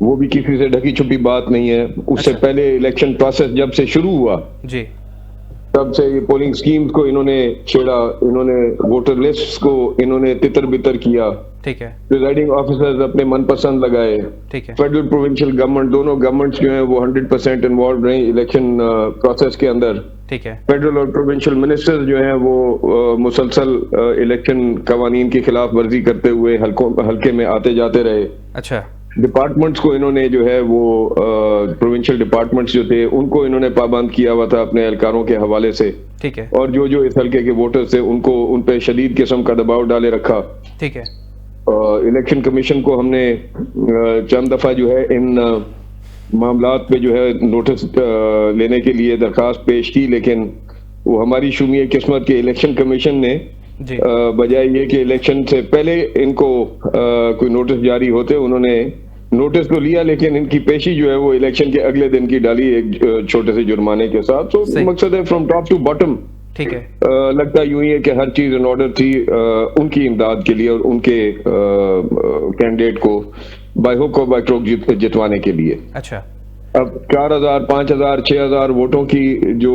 وہ بھی کسی سے ڈھکی چھپی بات نہیں ہے. اس سے پہلے الیکشن پروسیس جب سے شروع ہوا جی تب سے یہ پولنگ سکیمز کو انہوں نے چھیڑا, انہوں نے ووٹر لسٹ کو انہوں نے تتر بتر کیا, ٹھیک ہے, پریزائڈنگ آفیسرز اپنے من پسند لگائے, ٹھیک ہے, فیڈرل پروونشل گورنمنٹ دونوں گورنمنٹس جو ہیں وہ 100% انوالوڈ رہی الیکشن پروسیس کے اندر. ٹھیک ہے, فیڈرل اور پروونشل منسٹر جو ہیں وہ مسلسل الیکشن قوانین کی خلاف ورزی کرتے ہوئے حلقے میں آتے جاتے رہے. اچھا, ڈپارٹمنٹس کو انہوں نے جو ہے وہ پروونشل ڈپارٹمنٹس جو تھے ان کو انہوں نے پابند کیا ہوا تھا اپنے اہلکاروں کے حوالے سے, ٹھیک ہے, اور جو اس حلقے کے ووٹرز تھے ان پہ شدید قسم کا دباؤ ڈالے رکھا. ٹھیک ہے, الیکشن کمیشن کو ہم نے چند دفعہ جو ہے ان معاملات پہ جو ہے نوٹس لینے کے لیے درخواست پیش کی, لیکن وہ ہماری شومیہ قسمت کے الیکشن کمیشن نے بجائے یہ کہ الیکشن سے پہلے ان کو کوئی نوٹس جاری ہوتے, انہوں نے نوٹس تو لیا لیکن ان کی پیشی جو ہے وہ الیکشن کے اگلے دن کی ڈالی ایک چھوٹے سے جرمانے کے ساتھ. تو مقصد ہے فرام ٹاپ ٹو باٹم, ٹھیک ہے, لگتا یوں ہی ہے کہ ہر چیز ان آرڈر تھی ان کی امداد کے لیے اور ان کے کینڈیڈیٹ کو بائی ہک اور بائی کروک جتوانے کے لیے. اچھا, اب 4,000 5,000 6,000 ووٹوں کی جو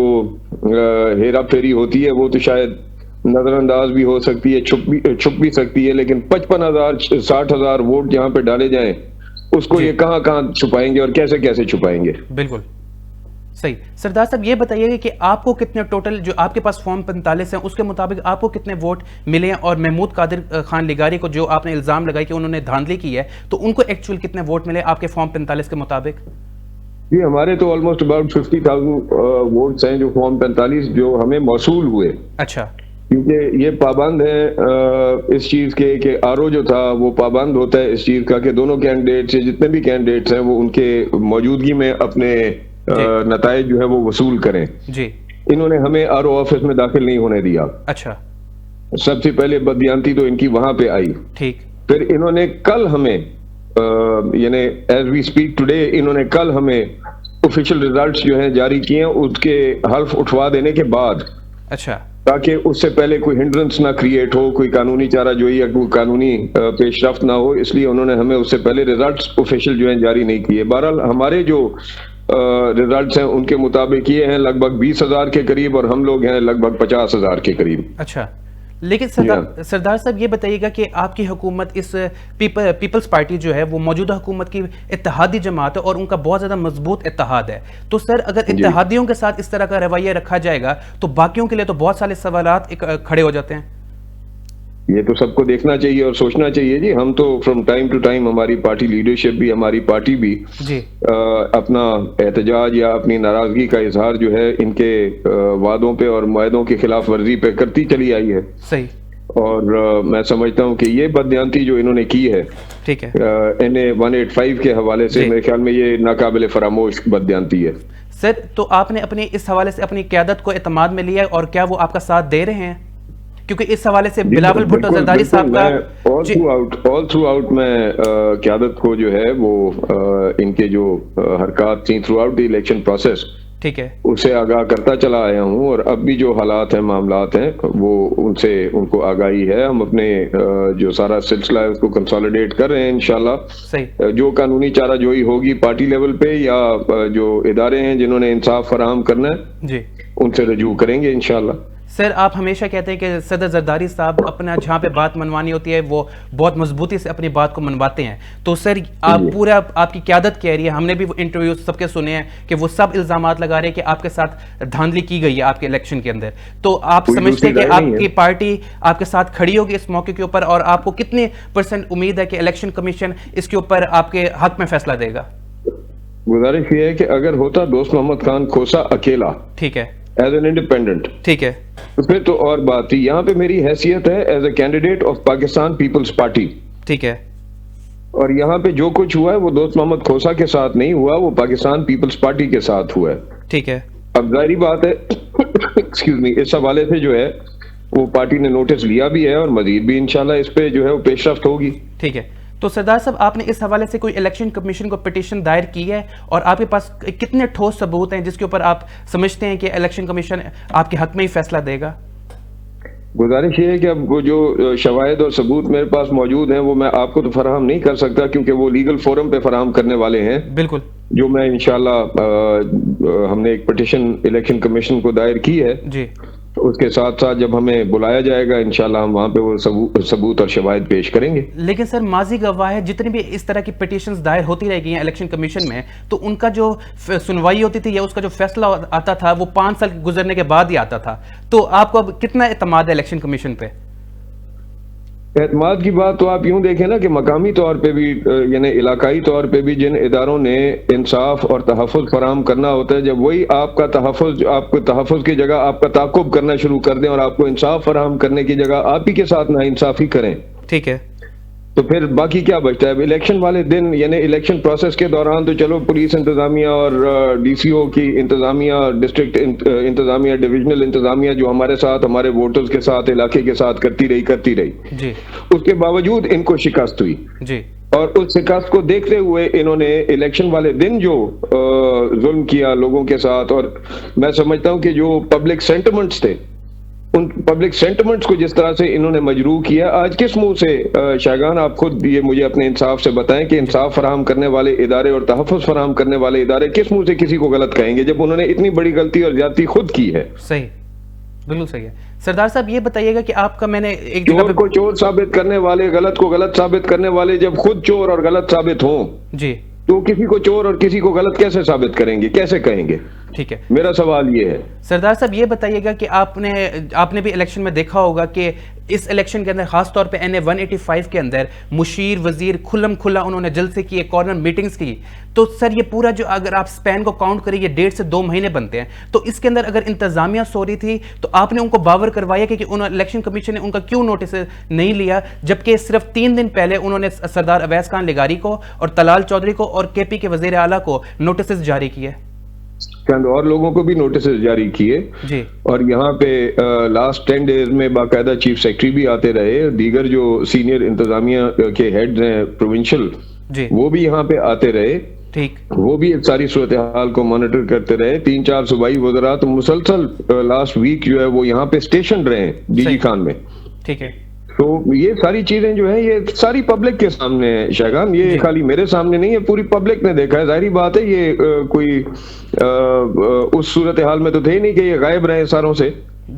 ہیرا پھیری ہوتی ہے وہ تو شاید نظر انداز بھی ہو سکتی ہے, چھپ بھی سکتی ہے, لیکن 55,000 60,000 ووٹ جہاں پہ ڈالے جائیں اس کو یہ کہاں چھپائیں گے اور کیسے چھپائیں گے. بالکل صحیح. سردار صاحب یہ بتائیے کہ آپ کو کتنے ٹوٹل جو آپ کے پاس فارم 45 ہیں اس کے مطابق آپ کو کتنے ووٹ ملے ہیں, اور محمود قادر خان لگاری کو جو آپ نے الزام لگائی کہ انہوں نے دھاندلی کی ہے تو ان کو ایکچوئل کتنے ووٹ ملے آپ کے فارم 45 کے مطابق؟ جی ہمارے تو آلموسٹ اباؤٹ 50,000 ووٹس ہیں جو فارم 45 جو ہمیں موصول ہوئے. اچھا, کیونکہ یہ پابند ہیں اس چیز کے کہ آر او جو تھا وہ پابند ہوتا ہے اس چیز کا کہ دونوں کینڈیڈیٹس جتنے بھی کینڈیڈیٹس ہیں وہ ان کے موجودگی میں اپنے نتائج جو ہے وہ وصول کریں. جی, انہوں نے ہمیں آر او آفس میں داخل نہیں ہونے دیا. اچھا, سب سے پہلے بددیانتی تو ان کی وہاں پہ آئی. ٹھیک, پھر انہوں نے کل ہمیں یعنی ایز وی اسپیک ٹوڈے انہوں نے کل ہمیں آفیشیل ریزلٹس جو ہیں جاری کیے ہیں اس کے حلف اٹھوا دینے کے بعد, اچھا, تاکہ اس سے پہلے کوئی ہنڈرنس نہ کریٹ ہو, کوئی قانونی چارہ جوئی یا کوئی قانونی پیش رفت نہ ہو, اس لیے انہوں نے ہمیں اس سے پہلے ریزلٹس آفیشیل جو ہیں جاری نہیں کیے. بہرحال ہمارے جو ریزلٹس ہیں ان کے مطابق یہ ہیں لگ بھگ 20,000 کے قریب اور ہم لوگ ہیں لگ بھگ 50,000 کے قریب. اچھا, لیکن سردار صاحب یہ بتائیے گا کہ آپ کی حکومت اس پیپلز پارٹی جو ہے وہ موجودہ حکومت کی اتحادی جماعت ہے اور ان کا بہت زیادہ مضبوط اتحاد ہے, تو سر اگر اتحادیوں کے ساتھ اس طرح کا رویہ رکھا جائے گا تو باقیوں کے لیے تو بہت سارے سوالات کھڑے ہو جاتے ہیں. یہ تو سب کو دیکھنا چاہیے اور سوچنا چاہیے. جی ہم تو فرام ٹائم ٹو ٹائم ہماری پارٹی لیڈرشپ بھی ہماری پارٹی بھی اپنا احتجاج یا اپنی ناراضگی کا اظہار جو ہے ان کے وعدوں پہ اور معاہدوں کی خلاف ورزی پہ کرتی چلی آئی ہے. صحیح, اور میں سمجھتا ہوں کہ یہ بددیانتی جو انہوں نے کی ہے ٹھیک ہے NA 185 کے حوالے سے میرے خیال میں یہ ناقابل فراموش بددیانتی ہے. سر تو آپ نے اپنے اس حوالے سے اپنی قیادت کو اعتماد میں لیا اور کیا وہ آپ کا ساتھ دے رہے ہیں؟ کیونکہ اس حوالے سے بلاول بھٹو زرداری صاحب کا آل تھرو آؤٹ میں قیادت کو جو ہے وہ ان کے جو حرکات تھیں through out the election process ٹھیک ہے اسے آگاہ کرتا چلا آیا ہوں, اور اب بھی جو حالات ہیں معاملات ہیں وہ ان کو آگاہی ہے. ہم اپنے جو سارا سلسلہ ہے اس کو کنسالیڈیٹ کر رہے ہیں انشاءاللہ. صحیح, جو قانونی چارہ جوئی ہوگی پارٹی لیول پہ یا جو ادارے ہیں جنہوں نے انصاف فراہم کرنا ہے جی ان سے رجوع کریں گے انشاءاللہ. سر آپ ہمیشہ کہتے ہیں کہ صدر زرداری صاحب اپنا جہاں پہ بات منوانی ہوتی ہے وہ بہت مضبوطی سے اپنی بات کو منواتے ہیں, تو سر آپ پورا آپ کی قیادت کہہ رہی ہے, ہم نے بھی وہ انٹرویو سب کے سنے ہیں کہ وہ سب الزامات لگا رہے ہیں کہ آپ کے ساتھ دھاندلی کی گئی ہے آپ کے الیکشن کے اندر, تو آپ سمجھتے ہیں کہ آپ کی پارٹی آپ کے ساتھ کھڑی ہوگی اس موقع کے اوپر, اور آپ کو کتنے % امید ہے کہ الیکشن کمیشن اس کے اوپر آپ کے حق میں فیصلہ دے گا؟ گزارش یہ ہے کہ اگر ہوتا دوست محمد خان کھوسا اکیلا ٹھیک ہے ایز این انڈیپینڈنٹ ٹھیک ہے اس میں تو اور بات تھی, یہاں پہ میری حیثیت ہے as a candidate of Pakistan Peoples Party ٹھیک ہے, اور یہاں پہ جو کچھ ہوا ہے وہ دوست محمد کھوسا کے ساتھ نہیں ہوا, وہ پاکستان پیپلز پارٹی کے ساتھ ہوا ہے. ٹھیک ہے, اب ظاہری بات ہے ایکسکیوز می اس حوالے سے جو ہے وہ پارٹی نے نوٹس لیا بھی ہے اور مزید بھی انشاءاللہ اس پہ جو ہے وہ پیش رفت ہوگی. ٹھیک ہے, تو سردار صاحب آپ نے اس حوالے سے کوئی الیکشن کمیشن کو پٹیشن دائر کی ہے, اور آپ کے پاس کتنے ٹھوس ثبوت ہیں جس کے اوپر آپ سمجھتے ہیں کہ الیکشن کمیشن آپ کے حق میں ہی فیصلہ دے گا؟ گزارش یہ ہے کہ اب وہ جو شواہد اور ثبوت میرے پاس موجود ہیں وہ میں آپ کو تو فراہم نہیں کر سکتا، کیونکہ وہ لیگل فورم پہ فراہم کرنے والے ہیں، بالکل جو میں انشاءاللہ ہم نے ایک پٹیشن الیکشن کمیشن کو دائر کی ہے، جی، اس کے ساتھ ساتھ جب ہمیں بلایا جائے گا انشاءاللہ ہم وہاں پہ وہ ثبوت اور شواہد پیش کریں گے۔ لیکن سر ماضی گواہ ہے جتنی بھی اس طرح کی پٹیشنز دائر ہوتی رہ گئی ہیں الیکشن کمیشن میں، تو ان کا جو سنوائی ہوتی تھی یا اس کا جو فیصلہ آتا تھا وہ 5 سال گزرنے کے بعد ہی آتا تھا، تو آپ کو اب کتنا اعتماد ہے الیکشن کمیشن پہ؟ اعتماد کی بات تو آپ یوں دیکھیں نا کہ مقامی طور پہ بھی یعنی علاقائی طور پہ بھی جن اداروں نے انصاف اور تحفظ فراہم کرنا ہوتا ہے، جب وہی آپ کا تحفظ کی جگہ آپ کا تعاقب کرنا شروع کر دیں اور آپ کو انصاف فراہم کرنے کی جگہ آپ ہی کے ساتھ ناانصافی کریں، ٹھیک ہے، تو پھر باقی کیا بچتا ہے؟ الیکشن والے دن یعنی الیکشن پروسیس کے دوران تو چلو پولیس انتظامیہ اور ڈی سی او کی انتظامیہ، ڈسٹرکٹ انتظامیہ، ڈویژنل انتظامیہ جو ہمارے ساتھ، ہمارے ووٹرز کے ساتھ، علاقے کے ساتھ کرتی رہی، جی اس کے باوجود ان کو شکست ہوئی، جی، اور اس شکست کو دیکھتے ہوئے انہوں نے الیکشن والے دن جو ظلم کیا لوگوں کے ساتھ، اور میں سمجھتا ہوں کہ جو پبلک سینٹیمنٹس تھے ان پبلک سینٹیمنٹس کو جس طرح سے انہوں نے مجروح کیا، آج کس منہ سے شائگان آپ خود یہ مجھے اپنے انصاف سے بتائیں کہ انصاف فراہم کرنے والے ادارے اور تحفظ فراہم کرنے والے ادارے کس منہ سے کسی کو غلط کہیں گے جب انہوں نے اتنی بڑی غلطی اور زیادتی خود کی ہے؟ صحیح، بالکل صحیح ہے۔ سردار صاحب یہ بتائیے گا کہ آپ کا میں نے ایک جگہ چور کو چور ثابت کرنے والے، غلط کو غلط ثابت کرنے والے جب خود چور اور غلط ثابت ہوں جی، تو کسی کو چور اور کسی کو غلط کیسے ثابت کریں گے، کیسے کہیں گے؟ ٹھیک ہے، میرا سوال یہ ہے۔ سردار صاحب یہ بتائیے گا کہ آپ نے بھی الیکشن میں دیکھا ہوگا کہ اس الیکشن کے اندر خاص طور پہ NA 185 کے اندر مشیر وزیر کھلم کھلا انہوں نے جلسے کیے، کارنر میٹنگز کی، تو سر یہ پورا جو اگر آپ سپین کو کاؤنٹ کریں یہ 1.5 سے 2 مہینے بنتے ہیں، تو اس کے اندر اگر انتظامیہ سو رہی تھی تو آپ نے ان کو باور کروایا کہ الیکشن کمیشن نے ان کا کیوں نوٹس نہیں لیا، جبکہ صرف 3 دن پہلے انہوں نے سردار اویس خان لغاری کو اور طلال چودھری کو اور KP کے وزیر اعلیٰ کو نوٹسز جاری کیے، چند اور لوگوں کو بھی نوٹسز جاری کیے، جی، اور یہاں پہ لاسٹ 10 ڈیز میں باقاعدہ چیف سیکرٹری بھی آتے رہے، دیگر جو سینئر انتظامیہ کے ہیڈز ہیں پروونشل جی، وہ بھی یہاں پہ آتے رہے، ٹھیک، وہ بھی ساری صورتحال کو مانیٹر کرتے رہے۔ 3-4 صوبائی وزراء تو مسلسل لاسٹ ویک جو ہے وہ یہاں پہ اسٹیشن رہے ہیں DG خان میں، ٹھیک ہے، تو یہ ساری چیزیں جو ہیں یہ ساری پبلک کے سامنے ہے شائگان، یہ خالی میرے سامنے نہیں ہے، پوری پبلک نے دیکھا ہے۔ ظاہری بات ہے یہ کوئی اس صورتحال میں تو تھے ہی نہیں کہ یہ غائب رہے ساروں سے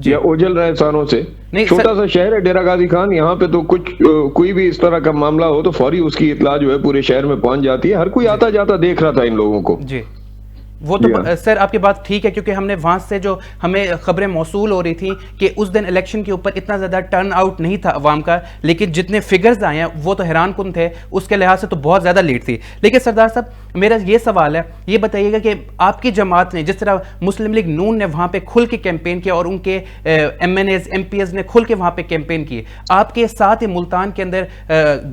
یا اوجھل رہے ساروں سے۔ چھوٹا سا شہر ہے ڈیرہ غازی خان، یہاں پہ تو کوئی بھی اس طرح کا معاملہ ہو تو فوری اس کی اطلاع جو ہے پورے شہر میں پہنچ جاتی ہے، ہر کوئی آتا جاتا دیکھ رہا تھا ان لوگوں کو۔ جی، وہ تو سر آپ کی بات ٹھیک ہے، کیونکہ ہم نے وہاں سے جو ہمیں خبریں موصول ہو رہی تھی کہ اس دن الیکشن کے اوپر اتنا زیادہ ٹرن آؤٹ نہیں تھا عوام کا، لیکن جتنے فگرز آئے ہیں وہ تو حیران کن تھے، اس کے لحاظ سے تو بہت زیادہ لیڈ تھی۔ لیکن سردار صاحب میرا یہ سوال ہے، یہ بتائیے گا کہ آپ کی جماعت نے جس طرح مسلم لیگ نون نے وہاں پہ کھل کے کیمپین کیا اور ان کے MNAs MPs نے کھل کے وہاں پہ کیمپین کی، آپ کے ساتھ ہی ملتان کے اندر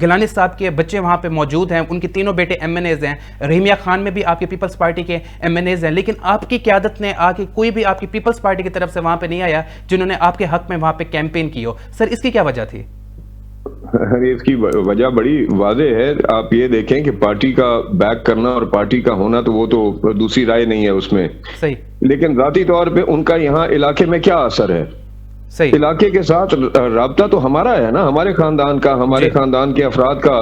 گیلانی صاحب کے بچے وہاں پہ موجود ہیں، ان کے تینوں بیٹے MNAs ہیں، رحیمیہ خان میں بھی آپ کے پیپلز پارٹی کے MNAs ہیں، لیکن آپ کی قیادت نے آ کے کوئی بھی آپ کی پیپلز پارٹی کی طرف سے وہاں پہ نہیں آیا جنہوں نے آپ کے حق میں وہاں پہ کیمپین کی ہو۔ سر اس کی کیا وجہ تھی؟ اس کی وجہ بڑی واضح ہے، آپ یہ دیکھیں کہ پارٹی کا بیک کرنا اور پارٹی کا ہونا تو وہ تو دوسری رائے نہیں ہے اس میں، صحیح، لیکن ذاتی طور پہ ان کا یہاں علاقے میں کیا اثر ہے؟ صحیح، علاقے کے ساتھ رابطہ تو ہمارا ہے نا، ہمارے خاندان کا، ہمارے خاندان کے افراد کا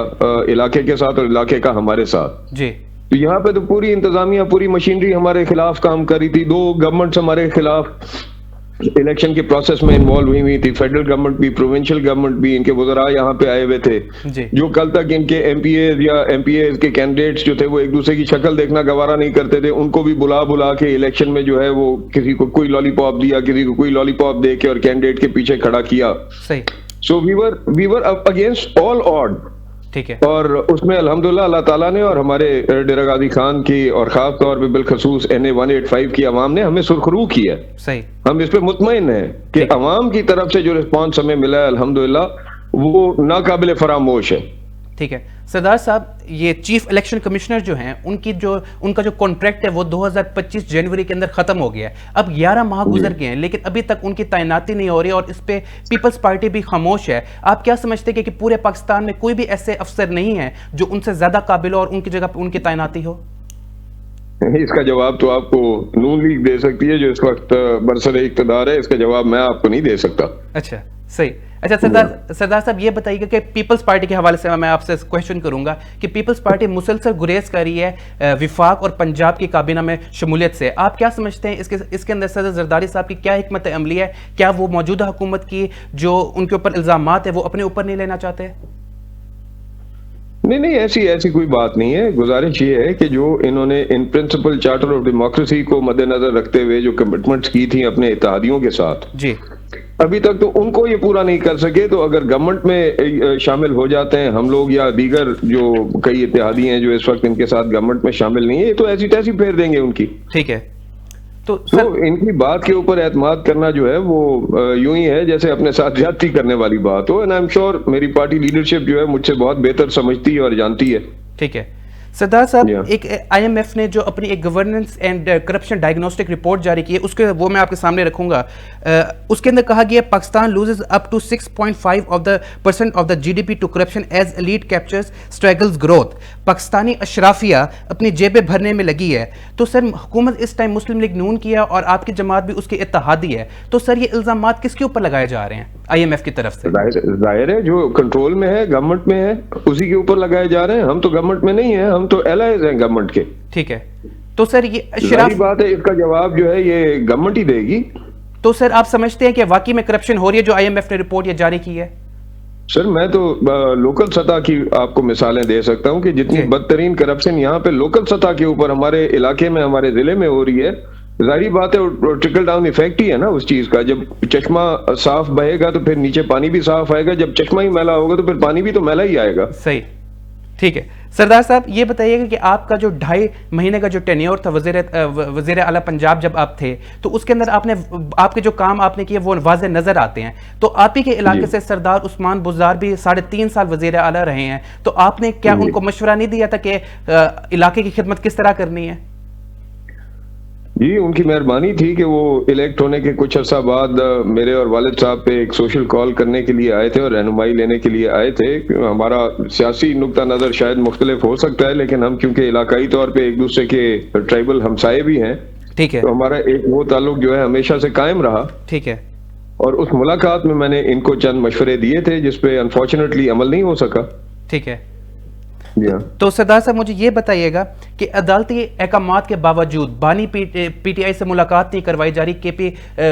علاقے کے ساتھ اور علاقے کا ہمارے ساتھ۔ جی، تو یہاں پہ تو پوری انتظامیہ، پوری مشینری ہمارے خلاف کام کر رہی تھی، 2 گورنمنٹس ہمارے خلاف الیکشن کے پروسیس میں انوالو ہوئی تھی، فیڈرل گورنمنٹ بھی، پروونشل گورنمنٹ بھی، ان کے وزراء یہاں پہ آئے ہوئے تھے، جو کل تک ان کے MPAs یا MPAs کے کینڈیڈیٹس جو تھے وہ ایک دوسرے کی شکل دیکھنا گوارا نہیں کرتے تھے، ان کو بھی بلا کے الیکشن میں جو ہے وہ کسی کو کوئی لالی پاپ دیا، کسی کو کوئی لالی پاپ دے کے اور کینڈیڈیٹ کے پیچھے کھڑا کیا۔ سو وی ور اگینسٹ آل آڈ، ٹھیک ہے، اور اس میں الحمدللہ اللہ تعالیٰ نے اور ہمارے ڈیرہ غازی خان کی اور خاص طور پہ بالخصوص NA 185 کی عوام نے ہمیں سرخرو کی ہے۔ صحیح، ہم اس پہ مطمئن ہیں کہ عوام کی طرف سے جو رسپانس ہمیں ملا ہے الحمدللہ وہ ناقابل فراموش ہے۔ ٹھیک ہے سردار صاحب، یہ چیف الیکشن کمشنر جو ہیں ان کا جو کانٹریکٹ ہے وہ 2025 جنوری کے اندر ختم ہو گیا ہے، اب 11 ماہ گزر گئے ہیں لیکن ابھی تک ان کی تعیناتی نہیں ہو رہی اور اس پہ پیپلز پارٹی بھی خاموش ہے۔ آپ کیا سمجھتے ہیں کہ پورے پاکستان میں کوئی بھی ایسے افسر نہیں ہیں جو ان سے زیادہ قابل ہو اور ان کی جگہ پہ ان کی تعیناتی ہو؟ اس کا جواب تو آپ کو نون لیگ دے سکتی ہے جو اس وقت برسر اقتدار ہے، اس کا جواب میں آپ کو نہیں دے سکتا۔ اچھا، صحیح. اچھا سردار صاحب یہ بتائیے کہ پیپلز پارٹی کے حوالے سے میں آپ سے کویشچن کروں گا کہ پیپلز پارٹی مسلسل گریز کر رہی ہے وفاق اور پنجاب کی کابینہ میں شمولیت سے. آپ کیا سمجھتے ہیں اس کے اندر صدر زرداری صاحب کی کیا حکمت عملی ہے؟ کیا وہ موجودہ حکومت کی جو ان کے اوپر الزامات ہیں وہ اپنے اوپر نہیں لینا چاہتے؟ نہیں ایسی کوئی بات نہیں ہے. گزارش یہ ہے کہ جو انہوں نے in principle charter of democracy کو مد نظر رکھتے ہوئے جو کمٹمنٹس کی تھیں اپنے اتحادیوں کے ساتھ, جی ابھی تک تو ان کو یہ پورا نہیں کر سکے. تو اگر گورنمنٹ میں شامل ہو جاتے ہیں ہم لوگ یا دیگر جو کئی اتحادی ہیں جو اس وقت ان کے ساتھ گورنمنٹ میں شامل نہیں ہے, تو ایسی تیسی پھیر دیں گے ان کی. ٹھیک ہے. تو ان کی بات کے اوپر اعتماد کرنا جو ہے وہ یوں ہی ہے جیسے اپنے ساتھ زیادتی کرنے والی بات ہو. اینڈ آئی ایم شیور میری پارٹی لیڈرشپ جو ہے مجھ سے بہت بہتر سمجھتی ہے اور جانتی ہے. ٹھیک ہے. سردار صاحب ایک آئی ایم ایف نے جو اپنی ایک governance and corruption diagnostic report جاری کی ہے, اس کے وہ میں آپ کے سامنے رکھوں گا. اس کے اندر کہا گیا Pakistan loses up to 6.5% of the G D P to corruption as elite captures struggles growth. Pakistani اشرافیہ اپنی جیبیں بھرنے میں لگی ہے. تو سر حکومت اس ٹائم مسلم لیگ نون کی ہے اور آپ کی جماعت بھی اس کے اتحادی ہے, تو سر یہ الزامات کس کے اوپر لگائے جا رہے ہیں آئی ایم ایف کی طرف سے؟ ظاہر ہے جو کنٹرول میں ہے گورنمنٹ میں ہے اسی کے اوپر لگائے جا رہے ہیں. ہم تو گورنمنٹ میں نہیں ہیں, ہم تو الائز ہیں گورنمنٹ کے. ٹھیک ہے. تو سر یہ ظاہری بات ہے اس کا جواب جو ہے یہ گورنمنٹ ہی دے گی. تو سر آپ سمجھتے ہیں کہ واقعی میں کرپشن ہو رہی ہے جو آئی ایم ایف نے رپورٹ یہ جاری کی ہے؟ سر میں تو لوکل سطح کی آپ کو مثالیں دے سکتا ہوں کہ جتنی بدترین کرپشن یہاں پہ لوکل سطح کے اوپر ہمارے علاقے میں ہمارے ضلع میں ہو رہی ہے. ظاہری بات ہے ٹرکل ڈاؤن ایفیکٹ ہی ہے نا اس چیز کا. جب چشمہ صاف بہے گا تو پھر نیچے پانی بھی صاف آئے گا, جب چشمہ ہی میلا ہوگا تو پھر پانی بھی تو میلا ہی آئے گا. صحیح. ٹھیک ہے. سردار صاحب یہ بتائیے گا کہ آپ کا جو 2.5 مہینے کا جو ٹینیور تھا وزیر اعلیٰ پنجاب جب آپ تھے, تو اس کے اندر آپ کے جو کام آپ نے کیے وہ واضح نظر آتے ہیں. تو آپ ہی کے علاقے سے سردار عثمان بزدار بھی 3.5 سال وزیر اعلیٰ رہے ہیں, تو آپ نے کیا ان کو مشورہ نہیں دیا تھا کہ علاقے کی خدمت کس طرح کرنی ہے؟ جی ان کی مہربانی تھی کہ وہ الیکٹ ہونے کے کچھ عرصہ بعد میرے اور والد صاحب پہ ایک سوشل کال کرنے کے لیے آئے تھے اور رہنمائی لینے کے لیے آئے تھے. ہمارا سیاسی نقطہ نظر شاید مختلف ہو سکتا ہے, لیکن ہم کیونکہ علاقائی طور پہ ایک دوسرے کے ٹرائبل ہمسائے بھی ہیں, ٹھیک ہے, تو ہمارا ایک وہ تعلق جو ہے ہمیشہ سے قائم رہا. ٹھیک ہے. اور اس ملاقات میں میں نے ان کو چند مشورے دیے تھے جس پہ انفارچونیٹلی عمل نہیں ہو سکا. ٹھیک ہے. تو سردار صاحب مجھے یہ بتائیے گا کہ عدالتی احکامات کے باوجود بانی پی ٹی آئی سے ملاقات نہیں کروائی جا رہی کے پی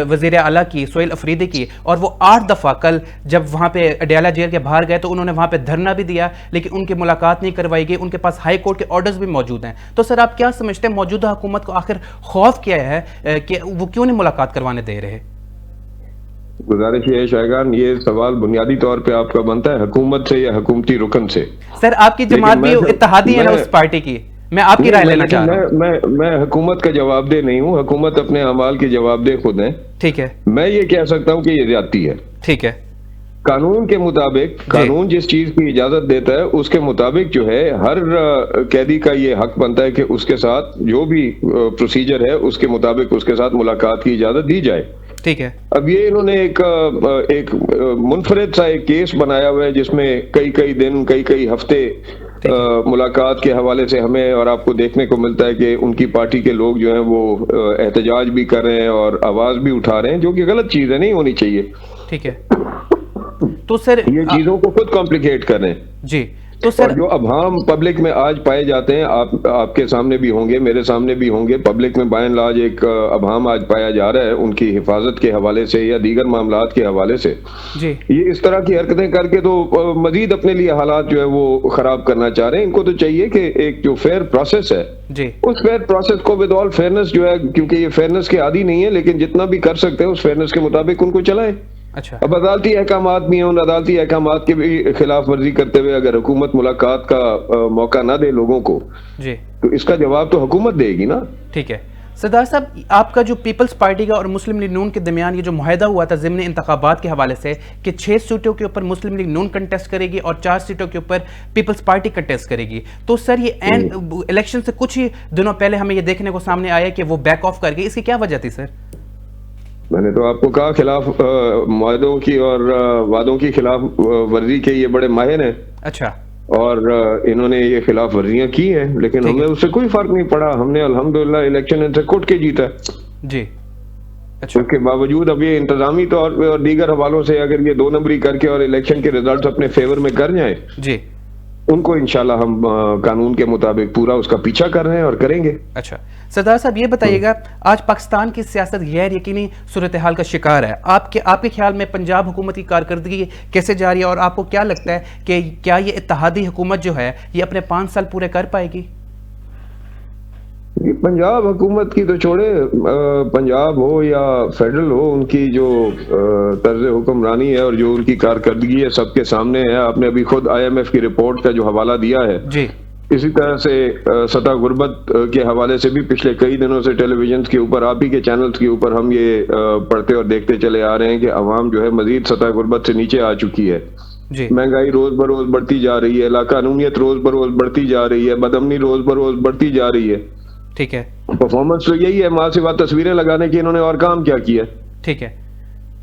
وزیر اعلیٰ کی سہیل افریدی کی, اور وہ 8 دفعہ کل جب وہاں پہ اڈیالہ جیل کے باہر گئے تو انہوں نے وہاں پہ دھرنا بھی دیا لیکن ان کی ملاقات نہیں کروائی گئی. ان کے پاس ہائی کورٹ کے آرڈرز بھی موجود ہیں. تو سر آپ کیا سمجھتے ہیں موجودہ حکومت کو آخر خوف کیا ہے کہ وہ کیوں نہیں ملاقات کروانے دے رہے؟ گزارش یہ ہے شائگان, یہ سوال بنیادی طور پہ آپ کا بنتا ہے حکومت سے یا حکومتی رکن سے. سر آپ کی جماعت بھی اتحادی ہے نا اس پارٹی کی, میں آپ کی رائے لینا چاہ رہا ہوں. میں حکومت کا جواب دہ نہیں ہوں, حکومت اپنے اعمال کے جواب دہ خود ہیں. ٹھیک ہے. میں یہ کہہ سکتا ہوں کہ یہ زیادتی ہے. ٹھیک ہے. قانون کے مطابق قانون جس چیز کی اجازت دیتا ہے اس کے مطابق جو ہے ہر قیدی کا یہ حق بنتا ہے کہ اس کے ساتھ جو بھی پروسیجر ہے اس کے مطابق اس کے ساتھ ملاقات کی اجازت دی جائے. ٹھیک ہے. اب یہ انہوں نے ایک منفرد سا ایک کیس بنایا ہوا ہے جس میں کئی دن کئی ہفتے ملاقات کے حوالے سے ہمیں اور آپ کو دیکھنے کو ملتا ہے کہ ان کی پارٹی کے لوگ جو ہیں وہ احتجاج بھی کر رہے ہیں اور آواز بھی اٹھا رہے ہیں, جو کہ غلط چیز ہے, نہیں ہونی چاہیے. ٹھیک ہے. تو سر یہ چیزوں کو خود کمپلیکیٹ کر رہے ہیں. جی. تو سر جو ابہام پبلک میں آج پائے جاتے ہیں, آپ کے سامنے بھی ہوں گے, میرے سامنے بھی ہوں گے, پبلک میں بائی اینڈ لارج ایک ابہام آج پایا جا رہا ہے ان کی حفاظت کے حوالے سے یا دیگر معاملات کے حوالے سے. جی. یہ اس طرح کی حرکتیں کر کے تو مزید اپنے لیے حالات جو ہے وہ خراب کرنا چاہ رہے ہیں. ان کو تو چاہیے کہ ایک جو فیئر پروسیس ہے جی اس فیئر پروسیس کو ود آل فیئرنس جو ہے, کیونکہ یہ فیئرنس کے عادی نہیں ہے لیکن جتنا بھی کر سکتے ہیں اس فیئرنس کے مطابق ان کو چلائیں. اچھا. اب عدالتی احکامات بھی ہیں, ان عدالتی احکامات کے بھی خلاف ورزی کرتے ہوئے اگر حکومت ملاقات کا موقع نہ دے لوگوں کو جی تو اس کا جواب تو حکومت دے گی نا. ٹھیک ہے. سردار صاحب آپ کا جو پیپلز پارٹی کا اور مسلم لیگ نون کے درمیان یہ جو معاہدہ ہوا تھا ضمن انتخابات کے حوالے سے کہ 6 سیٹوں کے اوپر مسلم لیگ نون کنٹیسٹ کرے گی اور 4 سیٹوں کے اوپر پیپلز پارٹی کنٹیسٹ کرے گی, تو سر یہ الیکشن سے کچھ ہی دنوں پہلے ہمیں یہ دیکھنے کو سامنے آیا کہ وہ بیک آف کر گئی. اس کی کیا وجہ تھی سر؟ میں نے تو آپ کو کہا خلاف معاہدوں کی اور وعدوں کی خلاف ورزی کے یہ بڑے ماہر ہیں. اچھا. اور انہوں نے یہ خلاف ورزیاں کی ہیں لیکن ہمیں اس سے کوئی فرق نہیں پڑا. ہم نے الحمدللہ الیکشن ان سے کوٹ کے جیتا. جی. اس کے باوجود اب یہ انتظامی طور پہ اور دیگر حوالوں سے اگر یہ 2 نمبری کر کے اور الیکشن کے ریزلٹس اپنے فیور میں کر جائیں جی ان کو انشاءاللہ ہم قانون کے مطابق پورا اس کا پیچھا کر رہے ہیں اور کریں گے. اچھا سردار صاحب یہ بتائیے گا آج پاکستان کی سیاست غیر یقینی صورتحال کا شکار ہے. آپ کے خیال میں پنجاب حکومت کی کارکردگی کیسے جا رہی ہے اور آپ کو کیا لگتا ہے کہ کیا یہ اتحادی حکومت جو ہے یہ اپنے 5 سال پورے کر پائے گی؟ پنجاب حکومت کی تو چھوڑے، پنجاب ہو یا فیڈرل ہو، ان کی جو طرز حکمرانی ہے اور جو ان کی کارکردگی ہے سب کے سامنے ہے. آپ نے ابھی خود IMF کی رپورٹ کا جو حوالہ دیا ہے جی اسی طرح سے سطح غربت کے حوالے سے بھی پچھلے کئی دنوں سے ٹیلی ویژنز کے اوپر، آپ ہی کے چینلز کے اوپر ہم یہ پڑھتے اور دیکھتے چلے آ رہے ہیں کہ عوام جو ہے مزید سطح غربت سے نیچے آ چکی ہے. جی مہنگائی روز بروز بڑھتی جا رہی ہے، لاقانونیت روز بروز بڑھتی جا رہی ہے، بدامنی روز بروز بڑھتی جا رہی ہے. ٹھیک ہے پرفارمنس تو یہی ہے، ماں سے بات تصویریں لگانے کی، انہوں نے اور کام کیا کیا؟ ٹھیک ہے.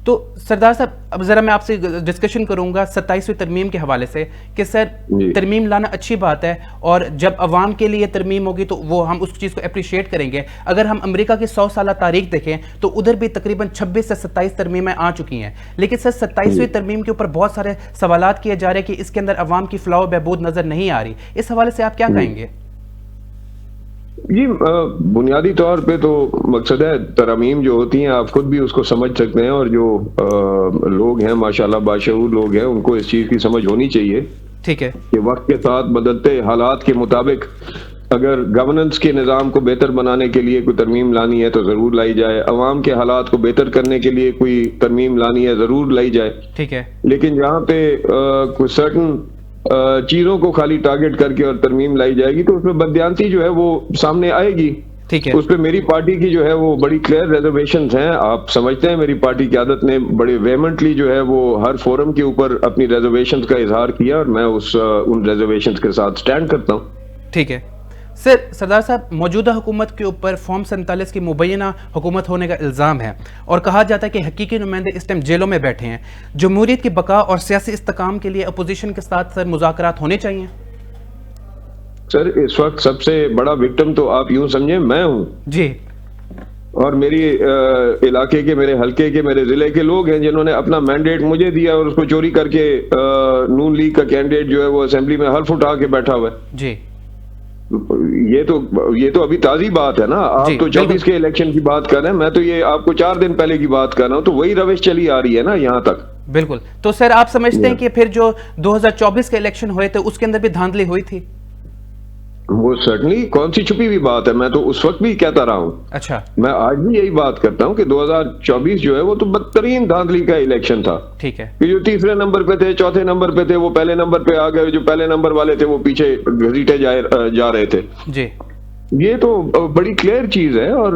تو سردار صاحب اب ذرا میں آپ سے ڈسکشن کروں گا 27ویں ترمیم کے حوالے سے کہ سر ترمیم لانا اچھی بات ہے اور جب عوام کے لیے ترمیم ہوگی تو وہ ہم اس چیز کو اپریشیٹ کریں گے. اگر ہم امریکہ کی 100 سالہ تاریخ دیکھیں تو ادھر بھی تقریباً 26 سے 27 ترمیمیں آ چکی ہیں، لیکن سر 27ویں ترمیم کے اوپر بہت سارے سوالات کیے جا رہے ہیں کہ اس کے اندر عوام کی فلاح و بہبود نظر نہیں آ رہی. اس حوالے سے آپ کیا کہیں گے؟ جی بنیادی طور پہ تو مقصد ہے ترامیم جو ہوتی ہیں آپ خود بھی اس کو سمجھ سکتے ہیں اور جو لوگ ہیں ماشاءاللہ باشعور لوگ ہیں ان کو اس چیز کی سمجھ ہونی چاہیے. ٹھیک ہے کہ وقت کے ساتھ بدلتے حالات کے مطابق اگر گورننس کے نظام کو بہتر بنانے کے لیے کوئی ترمیم لانی ہے تو ضرور لائی جائے، عوام کے حالات کو بہتر کرنے کے لیے کوئی ترمیم لانی ہے ضرور لائی جائے. ٹھیک ہے لیکن جہاں پہ کوئی سرٹن چیزوں کو خالی ٹارگٹ کر کے اور ترمیم لائی جائے گی تو اس میں بددیانتی جو ہے وہ سامنے آئے گی. ٹھیک ہے اس پہ میری پارٹی کی جو ہے وہ بڑی کلیئر ریزرویشنز ہیں. آپ سمجھتے ہیں میری پارٹی کی عادت نے بڑے ویمنٹلی جو ہے وہ ہر فورم کے اوپر اپنی ریزرویشنز کا اظہار کیا اور میں ان ریزرویشنز کے ساتھ سٹینڈ کرتا ہوں. ٹھیک ہے سر سردار صاحب موجودہ حکومت کے اوپر فارم 47 کی مبینہ حکومت ہونے کا الزام ہے اور کہا جاتا ہے کہ حقیقی نمائندے اس ٹائم جیلوں میں بیٹھے ہیں. جمہوریت کی بقا اور سیاسی استحکام کے لیے اپوزیشن کے ساتھ سر مذاکرات ہونے چاہیے؟ سر اس وقت سب سے بڑا وکٹم تو آپ یوں سمجھیں میں ہوں جی، اور میری علاقے کے، میرے حلقے کے، میرے ضلع کے لوگ ہیں جنہوں نے اپنا مینڈیٹ مجھے دیا اور اس کو چوری کر کے نون لیگ کا کینڈیڈیٹ جو ہے وہ اسمبلی میں حلف اٹھا کے بیٹھا ہوا ہے. جی یہ تو ابھی تازی بات ہے نا. آپ تو 24 کے الیکشن کی بات کر رہے ہیں، میں تو یہ آپ کو 4 دن پہلے کی بات کر رہا ہوں. تو وہی روش چلی آ رہی ہے نا یہاں تک. بالکل. تو سر آپ سمجھتے ہیں کہ پھر جو 2024 کے الیکشن ہوئے تھے اس کے اندر بھی دھاندلی ہوئی تھی؟ وہ سرٹنلی کون سی چھپی ہوئی بات ہے، میں تو اس وقت بھی کہتا رہا ہوں. اچھا میں آج بھی یہی بات کرتا ہوں کہ 2024 جو ہے وہ تو بدترین دھاندلی کا الیکشن تھا. ٹھیک ہے جو تیسرے نمبر پہ تھے، چوتھے نمبر پہ تھے، وہ پہلے نمبر پہ آ گئے. جو پہلے نمبر والے تھے وہ پیچھے گھسیٹے جا رہے تھے. جی یہ تو بڑی کلیئر چیز ہے اور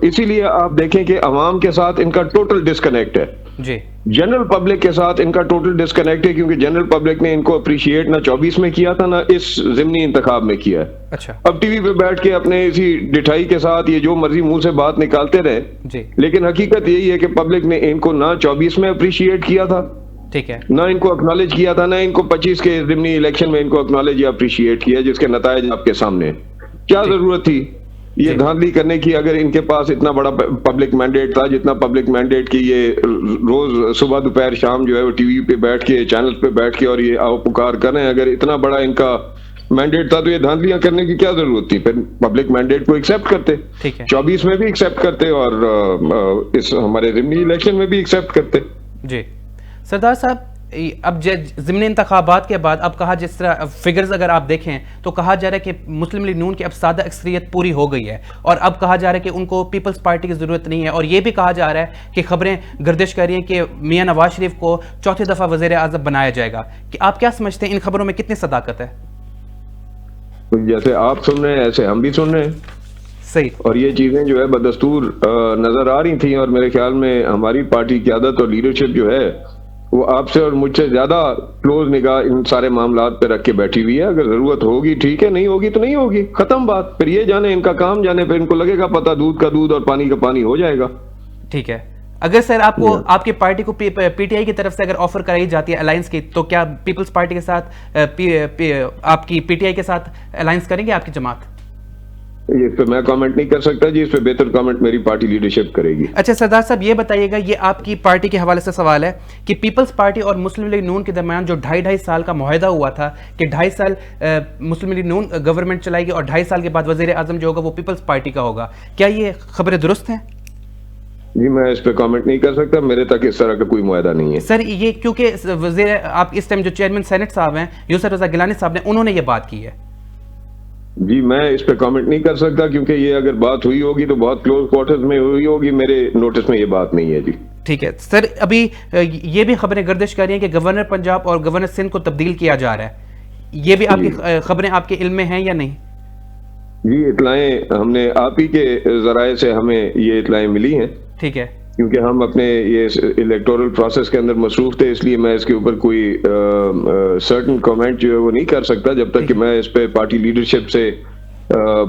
اسی لیے آپ دیکھیں کہ عوام کے ساتھ ان کا ٹوٹل ڈسکنیکٹ ہے. جی جنرل پبلک کے ساتھ ان کا ٹوٹل ڈسکنیکٹ ہے کیونکہ جنرل پبلک نے ان کو اپریشیٹ نہ 24 میں کیا تھا نہ اس ضمنی انتخاب میں کیا ہے. اچھا اب ٹی وی پہ بیٹھ کے اپنے اسی ڈٹھائی کے ساتھ یہ جو مرضی منہ سے بات نکالتے رہے. جی لیکن حقیقت یہی ہے کہ پبلک نے ان کو نہ 24 میں اپریشیٹ کیا تھا، ٹھیک ہے نہ ان کو اکنالج کیا تھا، نہ ان کو 25 کے ضمنی الیکشن میں ان کو اکنالج یا اپریشیٹ کیا، جس کے نتائج آپ کے سامنے. کیا ضرورت تھی یہ دھاندلی کرنے کی اگر ان کے پاس اتنا بڑا پبلک مینڈیٹ تھا جتنا پبلک مینڈیٹ کی یہ روز صبح دوپہر شام جو ہے وہ ٹی وی پہ بیٹھ کے چینل پہ بیٹھ کے اور یہ آؤ پکار کر رہے ہیں. اگر اتنا بڑا ان کا مینڈیٹ تھا تو یہ دھاندلیاں کرنے کی کیا ضرورت تھی؟ پھر پبلک مینڈیٹ کو ایکسیپٹ کرتے، 24 میں بھی ایکسیپٹ کرتے اور اس ہمارے ضمنی الیکشن میں بھی ایکسیپٹ کرتے. جی سردار صاحب اب ضمنی انتخابات کے بعد اب کہا جس طرح فگرز اگر آپ دیکھیں تو کہا جا رہا ہے کہ مسلم لیگ نون کی اب سادہ اکثریت پوری ہو گئی ہے اور اب کہا جا رہا ہے کہ ان کو پیپلز پارٹی کی ضرورت نہیں ہے. اور یہ بھی کہا جا رہا ہے کہ خبریں گردش کر رہی ہیں کہ میاں نواز شریف کو چوتھی دفعہ وزیر اعظم بنایا جائے گا. کہ آپ کیا سمجھتے ہیں ان خبروں میں کتنی صداقت ہے؟ جیسے آپ سن رہے ہیں ایسے ہم بھی سن رہے ہیں. صحیح. اور یہ چیزیں جو ہے بدستور نظر آ رہی تھیں اور میرے خیال میں ہماری پارٹی کی قیادت اور لیڈرشپ جو ہے وہ آپ سے اور مجھ سے زیادہ کلوز نگاہ ان سارے معاملات پہ رکھ کے بیٹھی ہوئی ہے. اگر ضرورت ہوگی ٹھیک ہے، نہیں ہوگی تو نہیں ہوگی، ختم بات. پھر یہ جانے ان کا کام جانے، پھر ان کو لگے گا پتہ دودھ کا دودھ اور پانی کا پانی ہو جائے گا. ٹھیک ہے. اگر سر آپ کو آپ کی پارٹی کو پی ٹی آئی کی طرف سے اگر آفر کرائی جاتی ہے الائنس کی تو کیا پیپلز پارٹی کے ساتھ آپ کی پی ٹی آئی کے ساتھ الائنس کریں گے آپ کی جماعت؟ اس پہ میں کامنٹ نہیں کر سکتا جی، اس پہ بہتر کامنٹ میری پارٹی لیڈرشپ کرے گی. اچھا سردار صاحب یہ بتائیے گا، یہ آپ کی پارٹی کے حوالے سے سوال ہے کہ پیپلز پارٹی اور مسلم لیگ نون کے درمیان جو 2.5 سال کا معاہدہ ہوا تھا کہ 2.5 سال مسلم لیگ نون گورنمنٹ چلائے گی اور 2.5 سال کے بعد وزیر اعظم جو ہوگا وہ پیپلز پارٹی کا ہوگا، کیا یہ خبریں درست ہیں؟ جی میں اس پہ کامنٹ نہیں کر سکتا، میرے تک اس طرح کا کوئی معاہدہ نہیں ہے. سر یہ کیونکہ وزیر آپ اس ٹائم جو چیئرمین سینٹ صاحب ہیں یوسف رضا گیلانی صاحب نے، انہوں نے یہ بات کی ہے. جی میں اس پہ کامنٹ نہیں کر سکتا کیونکہ یہ اگر بات ہوئی ہوگی تو بہت کلوز کوارٹرز میں ہوئی ہوگی، میرے نوٹس میں یہ بات نہیں ہے. جی ٹھیک ہے سر، ابھی یہ بھی خبریں گردش کر رہی ہیں کہ گورنر پنجاب اور گورنر سندھ کو تبدیل کیا جا رہا ہے، یہ بھی آپ کی خبریں آپ کے علم میں ہیں یا نہیں؟ جی اطلاعیں ہم نے آپ ہی کے ذرائع سے ہمیں یہ اطلاعیں ملی ہیں. ٹھیک ہے، کیونکہ ہم اپنے یہ الیکٹورل پروسیس کے اندر مصروف تھے، اس لیے میں اس کے اوپر کوئی سرٹن کامنٹ جو ہے وہ نہیں کر سکتا جب تک کہ میں اس پہ پارٹی لیڈرشپ سے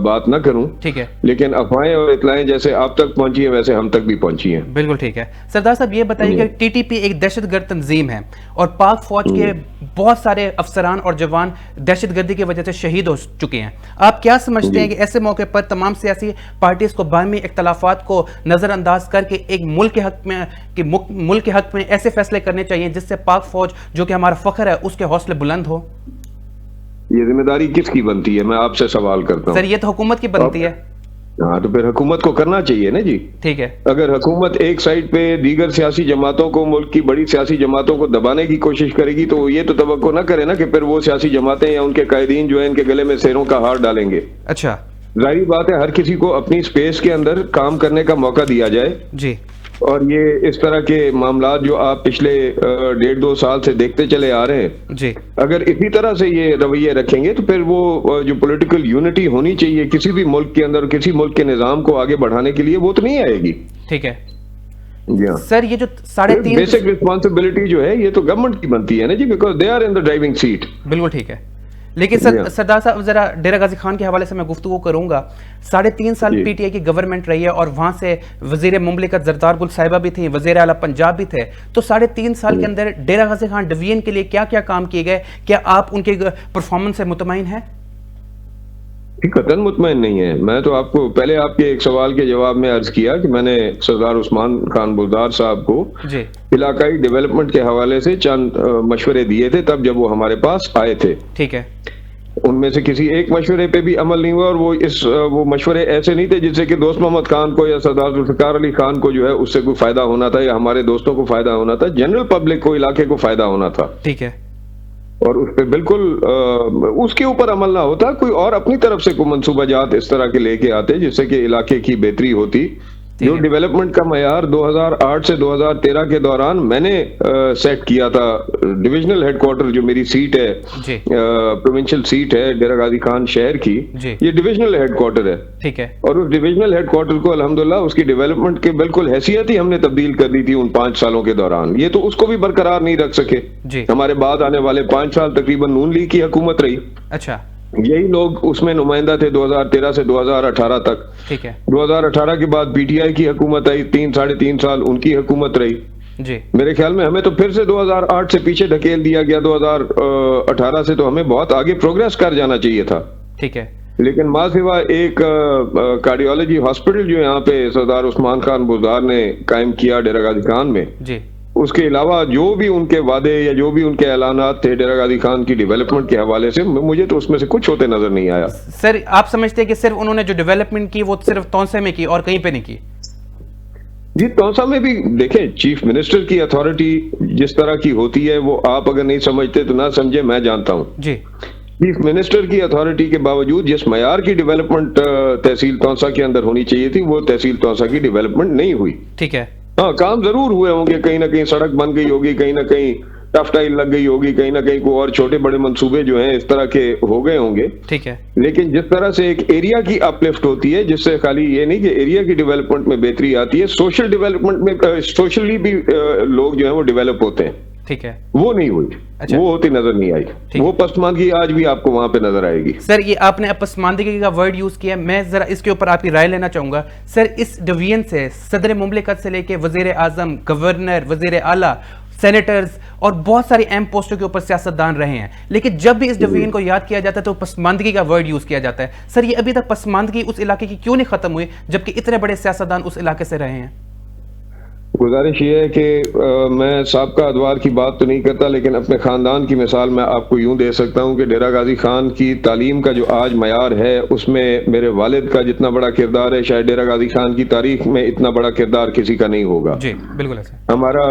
بات نہ کروں. ٹھیک ہے، لیکن افواہیں اور اطلاعیں جیسے آپ تک پہنچی ہیں ویسے ہم تک بھی پہنچی ہیں. بالکل ٹھیک ہے. سردار صاحب یہ بتائیے کہ ٹی ٹی پی ایک دہشت گرد تنظیم ہے اور پاک فوج کے بہت سارے افسران اور جوان دہشت گردی کی وجہ سے شہید ہو چکے ہیں، آپ کیا سمجھتے ہیں کہ ایسے موقع پر تمام سیاسی پارٹیز کو باہمی اختلافات کو نظر انداز کر کے ایک ملک کے حق میں ایسے فیصلے کرنے چاہیے جس سے پاک فوج جو کہ ہمارا فخر ہے اس کے حوصلے بلند ہو؟ یہ ذمہ داری کس کی بنتی ہے، میں آپ سے سوال کرتا ہوں. سر یہ تو حکومت کی بنتی ہے. ہاں تو پھر حکومت کو کرنا چاہیے نا جی. ٹھیک ہے، اگر حکومت ایک سائڈ پہ دیگر سیاسی جماعتوں کو، ملک کی بڑی سیاسی جماعتوں کو دبانے کی کوشش کرے گی تو یہ تو توقع نہ کرے نا کہ پھر وہ سیاسی جماعتیں یا ان کے قائدین جو ہیں ان کے گلے میں سیروں کا ہار ڈالیں گے. اچھا ظاہری بات ہے ہر کسی کو اپنی سپیس کے اندر کام کرنے کا موقع دیا جائے. جی، اور یہ اس طرح کے معاملات جو آپ پچھلے 1.5-2 سال سے دیکھتے چلے آ رہے ہیں، جی اگر اسی طرح سے یہ رویے رکھیں گے تو پھر وہ جو پولیٹیکل یونٹی ہونی چاہیے کسی بھی ملک کے اندر، کسی ملک کے نظام کو آگے بڑھانے کے لیے، وہ تو نہیں آئے گی. ٹھیک ہے جی ہاں سر، یہ جو 3.5 بیسک رسپانسبلٹی جو ہے یہ تو گورنمنٹ کی بنتی ہے نا جی، because they are in the driving seat. بالکل ٹھیک ہے. لیکن سردار صاحب ذرا ڈیرہ غازی خان کے حوالے سے میں گفتگو کروں گا. 3.5 سال پی ٹی آئی کی گورنمنٹ رہی ہے اور وہاں سے وزیر مملکت زردار گل صاحبہ بھی تھیں، وزیر اعلیٰ پنجاب بھی تھے. تو 3.5 سال کے اندر ڈیرہ غازی خان ڈویژن کے لیے کیا کیا کام کیے گئے؟ کیا آپ ان کے پرفارمنس سے مطمئن ہیں؟ قطعاً مطمئن نہیں ہے. میں تو آپ کو پہلے آپ کے ایک سوال کے جواب میں عرض کیا کہ میں نے سردار عثمان خان بزدار صاحب کو علاقائی ڈیولپمنٹ کے حوالے سے چند مشورے دیے تھے تب جب وہ ہمارے پاس آئے تھے. ٹھیک ہے، ان میں سے کسی ایک مشورے پہ بھی عمل نہیں ہوا، اور وہ مشورے ایسے نہیں تھے جس سے کہ دوست محمد خان کو یا سردار ذوالفقار علی خان کو جو ہے اس سے کوئی فائدہ ہونا تھا یا ہمارے دوستوں کو فائدہ ہونا تھا، جنرل پبلک کو، علاقے کو فائدہ ہونا تھا. ٹھیک ہے، اور اس پہ بالکل اس کے اوپر عمل نہ ہوتا، کوئی اور اپنی طرف سے کوئی منصوبہ جات اس طرح کے لے کے آتے جس سے کہ علاقے کی بہتری ہوتی. جو ڈیولپمنٹ کا معیار 2008 سے 2013 کے دوران میں نے سیٹ کیا تھا، ڈویژنل ہیڈ کوارٹر جو میری سیٹ ہے، پروونشل سیٹ ہے ڈیرہ غازی خان شہر کی، یہ ڈویژنل ہیڈ کوارٹر ہے. ٹھیک ہے، اور اس ڈویژنل ہیڈ کوارٹر کو الحمدللہ اس کی ڈیولپمنٹ کے بالکل حیثیت ہی ہم نے تبدیل کر دی تھی ان 5 سالوں کے دوران. یہ تو اس کو بھی برقرار نہیں رکھ سکے. ہمارے بعد آنے والے 5 سال تقریباً نون لیگ کی حکومت رہی. اچھا، یہی لوگ اس میں نمائندہ تھے 2013 سے 2018 تک. ٹھیک ہے، 2018 کے بعد پی ٹی آئی کی حکومت آئی، 3-3.5 سال ان کی حکومت رہی. جی میرے خیال میں ہمیں تو پھر سے 2008 سے پیچھے ڈھکیل دیا گیا. 2018 سے تو ہمیں بہت آگے پروگریس کر جانا چاہیے تھا. ٹھیک ہے، لیکن ماں سوا ایک کارڈیولوجی ہاسپٹل جو یہاں پہ سردار عثمان خان بزدار نے قائم کیا ڈیرہ غازی خان میں، جی اس کے علاوہ جو بھی ان کے وعدے یا جو بھی ان کے اعلانات تھے ڈیرہ غازی خان کی ڈیولپمنٹ کے حوالے سے، مجھے تو اس میں سے کچھ ہوتے نظر نہیں آیا. سر آپ سمجھتے ہیں کہ صرف انہوں نے جو ڈیولپمنٹ کی وہ صرف تونسے میں کی اور کہیں پہ نہیں کی؟ جی تونسا میں بھی دیکھیں، چیف منسٹر کی اتھارٹی جس طرح کی ہوتی ہے وہ آپ اگر نہیں سمجھتے تو نہ سمجھے، میں جانتا ہوں. جی چیف منسٹر کی اتھارٹی کے باوجود جس معیار کی ڈیولپمنٹ تحصیل تونسا کے اندر ہونی چاہیے تھی وہ تحصیل تونسا کی ڈیولپمنٹ نہیں ہوئی. ٹھیک ہے، ہاں کام ضرور ہوئے ہوں گے، کہیں نہ کہیں سڑک بن گئی ہوگی، کہیں نہ کہیں ٹف ٹائل لگ گئی ہوگی، کہیں نہ کہیں کوئی اور چھوٹے بڑے منصوبے جو ہیں اس طرح کے ہو گئے ہوں گے. ٹھیک ہے، لیکن جس طرح سے ایک ایریا کی اپ لفٹ ہوتی ہے، جس سے خالی یہ نہیں کہ ایریا کی ڈیولپمنٹ میں بہتری آتی ہے، سوشل ڈیولپمنٹ میں سوشلی بھی لوگ جو ہیں وہ ڈیولپ ہوتے ہیں. ٹھیک ہے، وہ نہیں ہوئی. وہ ہوتی نظر نہیں آئی. وہ پسماندگی آج بھی آپ کو وہاں پہ نظر آئے گی. سر یہ آپ نے پسماندگی کا ورڈ یوز کیا، میں ذرا اس کے اوپر آپ کی رائے لینا چاہوں گا. سر اس ڈویژن سے صدر مملکت سے لے کے وزیر اعظم، گورنر، وزیر اعلیٰ، سینیٹرز اور بہت ساری اہم پوسٹوں کے اوپر سیاستدان رہے ہیں، لیکن جب بھی اس ڈویژن کو یاد کیا جاتا ہے تو پسماندگی کا ورڈ یوز کیا جاتا ہے. سر یہ ابھی تک پسماندگی اس علاقے کی کیوں نہیں ختم ہوئی جبکہ اتنے بڑے سیاستدان اس علاقے سے رہے ہیں؟ گزارش یہ ہے کہ میں سابقہ ادوار کی بات تو نہیں کرتا، لیکن اپنے خاندان کی مثال میں آپ کو یوں دے سکتا ہوں کہ ڈیرہ غازی خان کی تعلیم کا جو آج معیار ہے اس میں میرے والد کا جتنا بڑا کردار ہے شاید ڈیرہ غازی خان کی تاریخ میں اتنا بڑا کردار کسی کا نہیں ہوگا. جی بالکل ایسا. ہمارا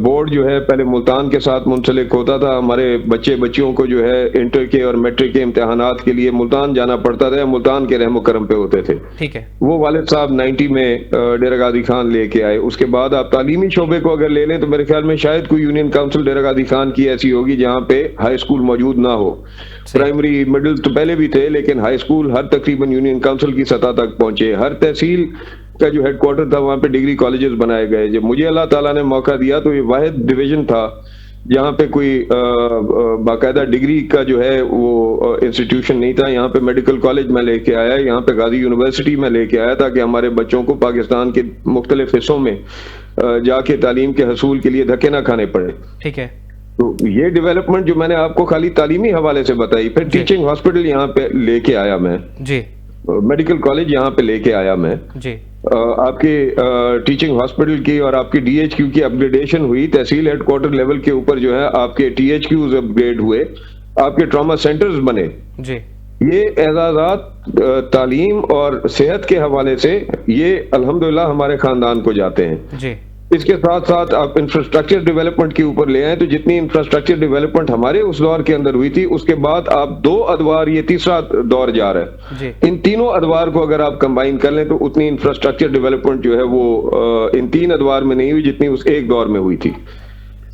بورڈ جو ہے پہلے ملتان کے ساتھ منسلک ہوتا تھا. ہمارے بچیوں کو جو ہے انٹر کے اور میٹرک کے امتحانات کے لیے ملتان جانا پڑتا تھا، ملتان کے رحم و کرم پہ ہوتے تھے. ٹھیک ہے. وہ والد صاحب 90 میں ڈیرہ غازی خان لے کے آئے. اس کے بعد آپ تعلیمی شعبے کو اگر لے لیں تو میرے خیال میں شاید کوئی یونین کاؤنسل ڈیرہ غازی خان کی ایسی ہوگی جہاں پہ ہائی اسکول موجود نہ ہو. پرائمری مڈل تو پہلے بھی تھے، لیکن ہائی اسکول ہر تقریباً یونین کاؤنسل کی سطح تک پہنچے. ہر تحصیل کا جو ہیڈ کوارٹر تھا وہاں پہ ڈگری کالجز بنائے گئے. جب مجھے اللہ تعالیٰ نے موقع دیا تو یہ واحد ڈویژن تھا جہاں پہ کوئی باقاعدہ ڈگری کا جو ہے وہ انسٹیٹیوشن نہیں تھا. یہاں پہ میڈیکل کالج میں لے کے آیا، یہاں پہ غازی یونیورسٹی میں لے کے آیا تاکہ ہمارے بچوں کو پاکستان کے مختلف حصوں میں جا کے تعلیم کے حصول کے لیے دھکے نہ کھانے پڑے. ٹھیک ہے. تو یہ ڈیولپمنٹ جو میں نے آپ کو خالی تعلیمی حوالے سے بتائی، پھر ٹیچنگ ہاسپٹل یہاں پہ لے کے آیا میں، جی میڈیکل کالج یہاں پہ لے کے آیا میں. جی آپ کے ٹیچنگ ہاسپٹل کی اور آپ کی ڈی ایچ کیو کی اپ گریڈیشن ہوئی. تحصیل ہیڈ کوارٹر لیول کے اوپر جو ہے آپ کے ٹی ایچ کیوز اپ گریڈ ہوئے، آپ کے ٹراما سینٹرز بنے. جی یہ اعزازات تعلیم اور صحت کے حوالے سے یہ الحمدللہ ہمارے خاندان کو جاتے ہیں. جی اس کے ساتھ ساتھ آپ انفراسٹرکچر ڈیولپمنٹ کے اوپر لے آئیں تو جتنی انفراسٹرکچر ڈیولپمنٹ ہمارے اس دور کے اندر ہوئی تھی اس کے بعد آپ 2 ادوار، یہ تیسرا دور جا رہا ہے. جی ان تینوں ادوار کو اگر آپ کمبائن کر لیں تو اتنی انفراسٹرکچر ڈیولپمنٹ جو ہے وہ ان 3 ادوار میں نہیں ہوئی جتنی اس ایک دور میں ہوئی تھی.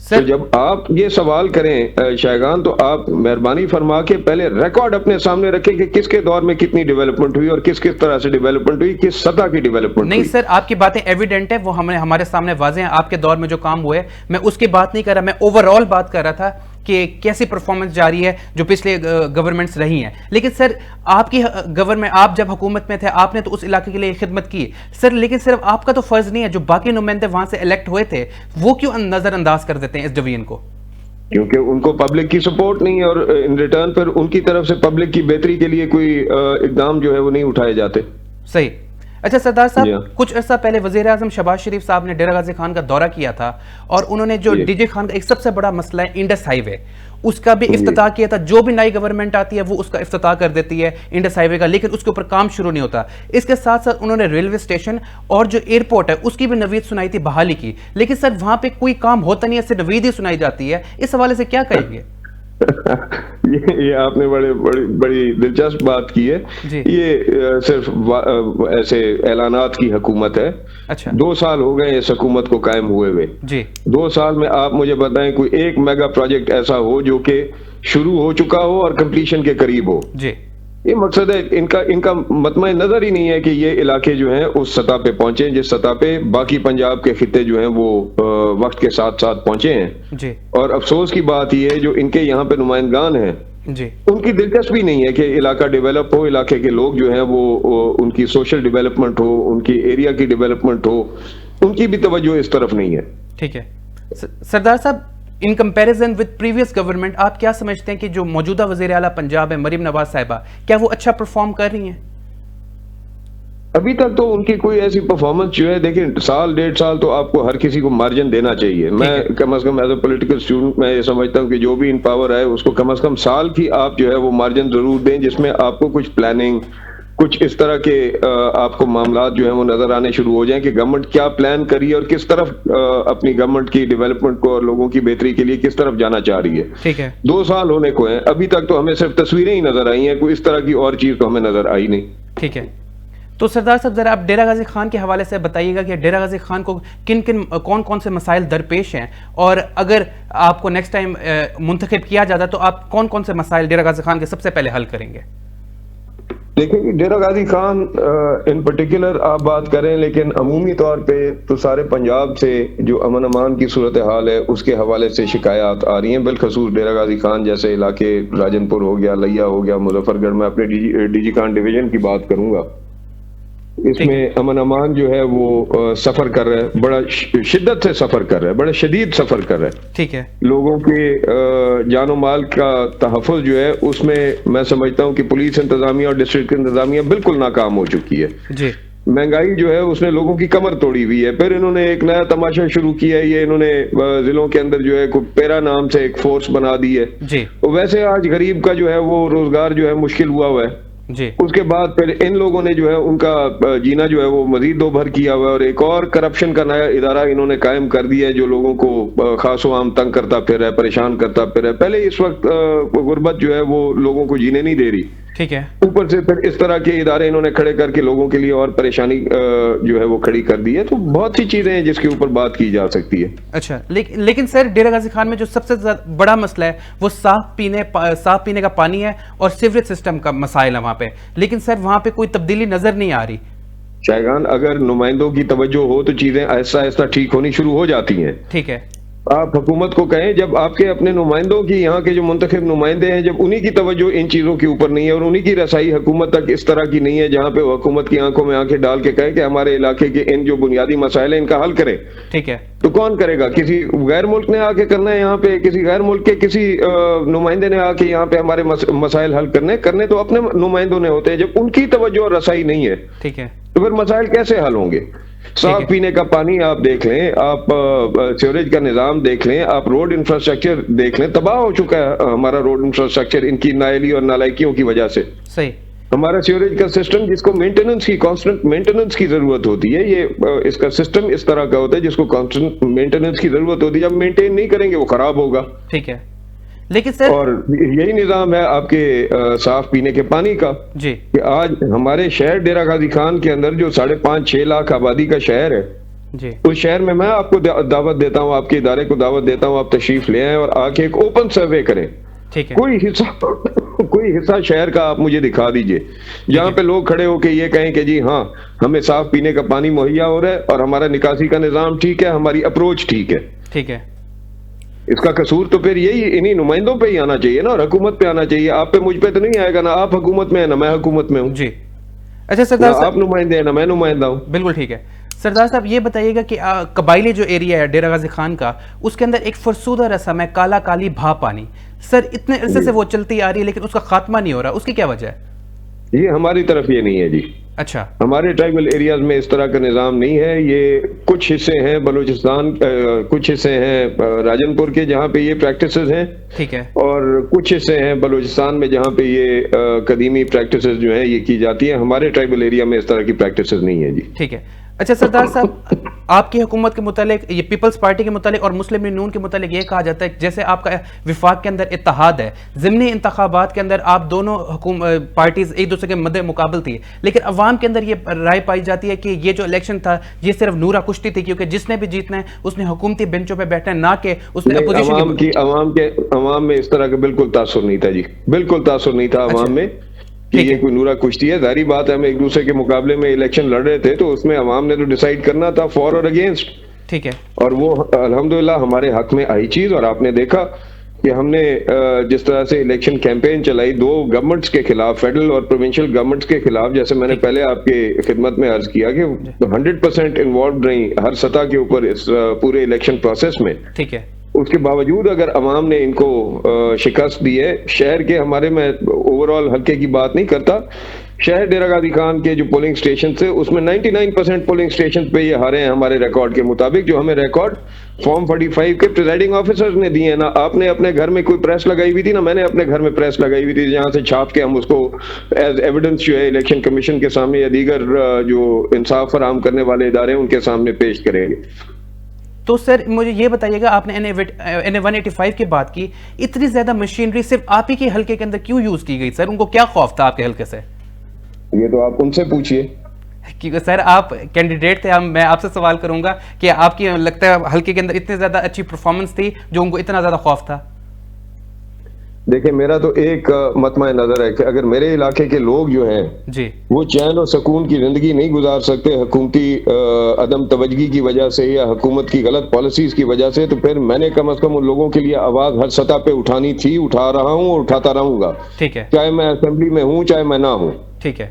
تو جب آپ یہ سوال کریں شائگان تو آپ مہربانی فرما کے پہلے ریکارڈ اپنے سامنے رکھیں کہ کس کے دور میں کتنی ڈیولپمنٹ ہوئی اور کس طرح سے ڈیولپمنٹ ہوئی، کس سطح کی ڈیولپمنٹ. نہیں سر، آپ کی باتیں ایویڈنٹ ہے، وہ ہمارے سامنے واضح ہیں. آپ کے دور میں جو کام ہوئے میں اس کی بات نہیں کر رہا، میں اوور آل بات کر رہا تھا کہ کیسی پرفارمنس جاری ہے جو پچھلے گورنمنٹس رہی ہیں. لیکن سر آپ کی گورنمنٹ، آپ جب حکومت میں تھے آپ نے تو اس علاقے کے لیے خدمت کی سر، لیکن صرف آپ کا تو فرض نہیں ہے، جو باقی نمائندے وہاں سے الیکٹ ہوئے تھے وہ کیوں نظر انداز کر دیتے ہیں اس ڈویژن کو؟ کیونکہ ان کو پبلک کی سپورٹ نہیں ہے اور ان ریٹرن پر ان کی طرف سے پبلک کی بہتری کے لیے کوئی اقدام جو ہے وہ نہیں اٹھائے جاتے. صحیح. اچھا سردار صاحب، کچھ عرصہ پہلے وزیر اعظم شہباز شریف صاحب نے ڈیرہ غازی خان کا دورہ کیا تھا اور انہوں نے جو ڈی جے خان کا ایک سب سے بڑا مسئلہ ہے انڈس ہائی وے، اس کا بھی افتتاح کیا تھا. جو بھی نئی گورنمنٹ آتی ہے وہ اس کا افتتاح کر دیتی ہے انڈس ہائی وے کا، لیکن اس کے اوپر کام شروع نہیں ہوتا. اس کے ساتھ ساتھ انہوں نے ریلوے اسٹیشن اور جو ایئرپورٹ ہے اس کی بھی نوید سنائی تھی، بحالی کی، لیکن سر وہاں پہ کوئی کام ہوتا نہیں ہے، صرف نوید ہی سنائی جاتی ہے. اس حوالے سے کیا کہیں گے؟ یہ آپ نے بڑی دلچسپ بات کی ہے. یہ صرف ایسے اعلانات کی حکومت ہے. 2 سال ہو گئے اس حکومت کو قائم ہوئے ہوئے. 2 سال میں آپ مجھے بتائیں کوئی ایک میگا پروجیکٹ ایسا ہو جو کہ شروع ہو چکا ہو اور کمپلیشن کے قریب ہو. یہ مقصد ہے ان کا مطمع نظر ہی نہیں ہے کہ یہ علاقے جو ہیں اس سطح پہ پہنچے جس سطح پہ باقی پنجاب کے خطے جو ہیں وہ وقت کے ساتھ ساتھ پہنچے ہیں. اور افسوس کی بات یہ ہے جو ان کے یہاں پہ نمائندگان ہیں ان کی دلچسپی نہیں ہے کہ علاقہ ڈیولپ ہو، علاقے کے لوگ جو ہیں وہ ان کی سوشل ڈیولپمنٹ ہو، ان کی ایریا کی ڈیولپمنٹ ہو، ان کی بھی توجہ اس طرف نہیں ہے. ٹھیک ہے سردار صاحب، in comparison with previous government آپ کیا سمجھتے ہیں کہ جو موجودہ وزیر اعلیٰ پنجاب ہے مریم نواز صاحبہ، کیا وہ اچھا پرفارم کر رہی ہیں؟ ابھی تک تو ان کی کوئی ایسی پرفارمنس جو ہے، دیکھیں 1.5 سال تو آپ کو ہر کسی کو مارجن دینا چاہیے. میں کم از کم ایز اے پولیٹیکل اسٹوڈنٹ میں یہ سمجھتا ہوں کہ جو بھی ان پاور آئے اس کو کم از کم سال کی آپ جو ہے وہ مارجن ضرور دیں جس میں آپ کو کچھ پلاننگ، کچھ اس طرح کے آپ کو معاملات جو ہیں وہ نظر آنے شروع ہو جائیں کہ گورنمنٹ کیا پلان کری اور کس طرف اپنی گورنمنٹ کی ڈیولپمنٹ کو اور لوگوں کی بہتری کے لیے کس طرف جانا چاہ رہی ہے. ٹھیک ہے. 2 سال ہونے کو ہیں، ابھی تک تو ہمیں صرف تصویریں ہی نظر آئی ہیں، کوئی اس طرح کی اور چیز تو ہمیں نظر آئی نہیں. ٹھیک ہے. تو سردار صاحب ذرا آپ ڈیرہ غازی خان کے حوالے سے بتائیے گا کہ ڈیرہ غازی خان کو کون سے مسائل درپیش ہیں، اور اگر آپ کو نیکسٹ ٹائم منتخب کیا جاتا تو آپ کون سے مسائل ڈیرہ غازی خان کے سب سے پہلے حل کریں گے؟ دیکھیں ڈیرہ غازی خان ان پرٹیکولر آپ بات کریں، لیکن عمومی طور پہ تو سارے پنجاب سے جو امن امان کی صورتحال ہے اس کے حوالے سے شکایات آ رہی ہیں، بالخصوص ڈیرہ غازی خان جیسے علاقے، راجن پور ہو گیا، لیا ہو گیا، مظفر گڑھ میں اپنے ڈی جی خان ڈویژن کی بات کروں گا. اس میں امن امان جو ہے وہ سفر کر رہا ہے، بڑا شدت سے سفر کر رہا ہے، بڑا شدید سفر کر رہا ہے. ٹھیک ہے. لوگوں کے جان و مال کا تحفظ جو ہے اس میں سمجھتا ہوں کہ پولیس انتظامیہ اور ڈسٹرکٹ انتظامیہ بالکل ناکام ہو چکی ہے. جی. مہنگائی جو ہے اس نے لوگوں کی کمر توڑی ہوئی ہے. پھر انہوں نے ایک نیا تماشا شروع کیا ہے، یہ انہوں نے ضلعوں کے اندر جو ہے کوئی پیرا نام سے ایک فورس بنا دی ہے. جی. ویسے آج غریب کا جو ہے وہ روزگار جو ہے مشکل ہوا ہے. جی. اس کے بعد پھر ان لوگوں نے جو ہے ان کا جینا جو ہے وہ مزید دو بھر کیا ہوا ہے، اور ایک اور کرپشن کا نیا ادارہ انہوں نے قائم کر دیا ہے جو لوگوں کو خاص و عام تنگ کرتا پھر ہے، پریشان کرتا پھر ہے. پہلے اس وقت غربت جو ہے وہ لوگوں کو جینے نہیں دے رہی. ٹھیک ہے. اوپر سے پھر اس طرح کے ادارے انہوں نے کھڑے کر کے لوگوں کے لیے اور پریشانی جو ہے وہ کھڑی کر دی ہے. تو بہت سی چیزیں ہیں جس کے اوپر بات کی جا سکتی ہے. اچھا، لیکن سر ڈیرہ غازی خان میں جو سب سے بڑا مسئلہ ہے وہ صاف پینے کا پانی ہے اور سیوریج سسٹم کا مسائل ہے وہاں پہ، لیکن سر وہاں پہ کوئی تبدیلی نظر نہیں آ رہی. شائگان، اگر نمائندوں کی توجہ ہو تو چیزیں آہستہ آہستہ ٹھیک ہونی شروع ہو جاتی ہیں. ٹھیک ہے. آپ حکومت کو کہیں جب آپ کے اپنے نمائندوں کی، یہاں کے جو منتخب نمائندے ہیں، جب انہی کی توجہ ان چیزوں کے اوپر نہیں ہے اور انہی کی رسائی حکومت تک اس طرح کی نہیں ہے جہاں پہ وہ حکومت کی آنکھوں میں آنکھیں ڈال کے کہے کہ ہمارے علاقے کے ان جو بنیادی مسائل ہیں ان کا حل کرے. ٹھیک ہے. تو کون کرے گا؟ کسی غیر ملک نے آ کے کرنا ہے یہاں پہ، کسی غیر ملک کے کسی نمائندے نے آ کے یہاں پہ ہمارے مسائل حل کرنے تو اپنے نمائندوں نے ہوتے ہیں. جب ان کی توجہ اور رسائی نہیں ہے ٹھیک ہے تو پھر مسائل کیسے حل ہوں گے؟ صاف پینے کا پانی آپ دیکھ لیں، آپ سیوریج کا نظام دیکھ لیں، آپ روڈ انفراسٹرکچر دیکھ لیں. تباہ ہو چکا ہے ہمارا روڈ انفراسٹرکچر ان کی نااہلی اور نالائکیوں کی وجہ سے. صحیح. ہمارا سیوریج کا سسٹم جس کو مینٹیننس کی، کانسٹنٹ مینٹیننس کی ضرورت ہوتی ہے، یہ اس کا سسٹم اس طرح کا ہوتا ہے جس کو کانسٹنٹ مینٹیننس کی ضرورت ہوتی ہے. جب مینٹین نہیں کریں گے وہ خراب ہوگا. ٹھیک ہے. لیکن سر، اور یہی نظام ہے آپ کے صاف پینے کے پانی کا. جی. کہ آج ہمارے شہر ڈیرہ غازی خان کے اندر جو 5.5-6 لاکھ آبادی کا شہر ہے، جی، اس شہر میں آپ کو دعوت دیتا ہوں، آپ کے ادارے کو دعوت دیتا ہوں، آپ تشریف لے آئیں اور آ کے ایک اوپن سروے کریں. ٹھیک ہے. کوئی حصہ شہر کا آپ مجھے دکھا دیجئے جہاں پہ لوگ کھڑے ہو کے یہ کہیں کہ جی ہاں ہمیں صاف پینے کا پانی مہیا ہو رہا ہے اور ہمارا نکاسی کا نظام ٹھیک ہے، ہماری اپروچ ٹھیک ہے. ٹھیک ہے. اس کا قصور تو پھر یہی انہی نمائندوں پہ ہی آنا چاہیے نا، اور حکومت پہ آنا چاہیے. آپ پہ مجھ پہ تو نہیں آئے گا، نہ آپ حکومت میں ہیں نہ میں حکومت میں ہوں. جی. اچھا سردار صاحب، آپ نمائندے ہیں نہ میں نمائندہ ہوں. بالکل ٹھیک ہے. سردار صاحب یہ بتائیے گا کہ قبائلی جو ایریا ہے ڈیرہ غازی خان کا، اس کے اندر ایک فرسودہ رسم ہے کالا کالی بھا پانی. سر اتنے عرصے سے وہ چلتی آ رہی ہے لیکن اس کا خاتمہ نہیں ہو رہا، اس کی کیا وجہ ہے؟ یہ ہماری طرف یہ نہیں ہے جی. اچھا. ہمارے ٹرائبل ایریاز میں اس طرح کا نظام نہیں ہے. یہ کچھ حصے ہیں بلوچستان، کچھ حصے ہیں راجن پور کے جہاں پہ یہ پریکٹسز ہیں. ٹھیک ہے. اور کچھ حصے ہیں بلوچستان میں جہاں پہ یہ قدیمی پریکٹسز جو ہیں یہ کی جاتی ہیں. ہمارے ٹرائبل ایریا میں اس طرح کی پریکٹسز نہیں ہے جی. ٹھیک ہے. اچھا سردار صاحب، آپ کی حکومت کے متعلق، یہ پیپلز پارٹی کے متعلق اور مسلم لیگ نون کے متعلق یہ کہا جاتا ہے جیسے آپ کا وفاق کے اندر اتحاد ہے، ضمنی انتخابات کے اندر آپ دونوں پارٹیز ایک دوسرے کے مد مقابل تھی، لیکن عوام کے اندر یہ رائے پائی جاتی ہے کہ یہ جو الیکشن تھا یہ صرف نورا کشتی تھی، کیونکہ جس نے بھی جیتنا ہے اس نے حکومتی بینچوں پہ بیٹھنا ہے، نہ کہ اس نے اپوزیشن عوام میں اس طرح کا بالکل تاثر نہیں تھا جی. بالکل تاثر نہیں تھا عوام میں کہ یہ کوئی نورا کشتی ہے. ظاہری بات ہے ہم ایک دوسرے کے مقابلے میں الیکشن لڑ رہے تھے تو اس میں عوام نے تو ڈیسائیڈ کرنا تھا فور اور اگینسٹ. ٹھیک ہے. اور وہ الحمدللہ ہمارے حق میں آئی چیز. اور آپ نے دیکھا کہ ہم نے جس طرح سے الیکشن کیمپین چلائی دو گورنمنٹس کے خلاف، فیڈرل اور پروونشل گورنمنٹس کے خلاف، جیسے میں نے پہلے آپ کے خدمت میں عرض کیا کہ 100% انوالوڈ رہی ہر سطح کے اوپر اس پورے الیکشن پروسیس میں. ٹھیک ہے. اس کے باوجود اگر عوام نے ان کو شکست دی ہے، شہر کے ہمارے، میں اوور آل حلقے کی بات نہیں کرتا، شہر ڈیرہ غازی خان کے جو پولنگ سٹیشن تھے اس میں 99% پولنگ سٹیشن پہ یہ ہارے ہیں ہمارے ریکارڈ کے مطابق، جو ہمیں ریکارڈ فارم 45 کے پریزائڈنگ آفیسرز نے دیے ہیں. نا آپ نے اپنے گھر میں کوئی پریس لگائی ہوئی تھی، نہ میں نے اپنے گھر میں پریس لگائی ہوئی تھی جہاں سے چھاپ کے ہم اس کو ایز ایویڈنس جو ہے الیکشن کمیشن کے سامنے یا دیگر جو انصاف فراہم کرنے والے ادارے ہیں ان کے سامنے پیش کریں گے. تو سر مجھے یہ بتائیے گا، آپ نے NA-185 کی بات کی، اتنی زیادہ مشینری صرف آپ ہی کے حلقے کے اندر کیوں یوز کی گئی سر؟ ان کو کیا خوف تھا آپ کے حلقے سے؟ یہ تو آپ ان سے پوچھئے. کیونکہ سر آپ کینڈیڈیٹ تھے، میں آپ سے سوال کروں گا کہ آپ کی لگتا ہے حلقے کے اندر اتنی زیادہ اچھی پرفارمنس تھی جو ان کو اتنا زیادہ خوف تھا. دیکھیں میرا تو ایک مطمع نظر ہے کہ اگر میرے علاقے کے لوگ جو ہیں جی وہ چین اور سکون کی زندگی نہیں گزار سکتے حکومتی عدم توجہی کی وجہ سے یا حکومت کی غلط پالیسیز کی وجہ سے، تو پھر میں نے کم از کم ان لوگوں کے لیے آواز ہر سطح پہ اٹھانی تھی، اٹھا رہا ہوں اور اٹھاتا رہوں گا. ٹھیک ہے. چاہے میں اسمبلی میں ہوں چاہے میں نہ ہوں. ٹھیک ہے.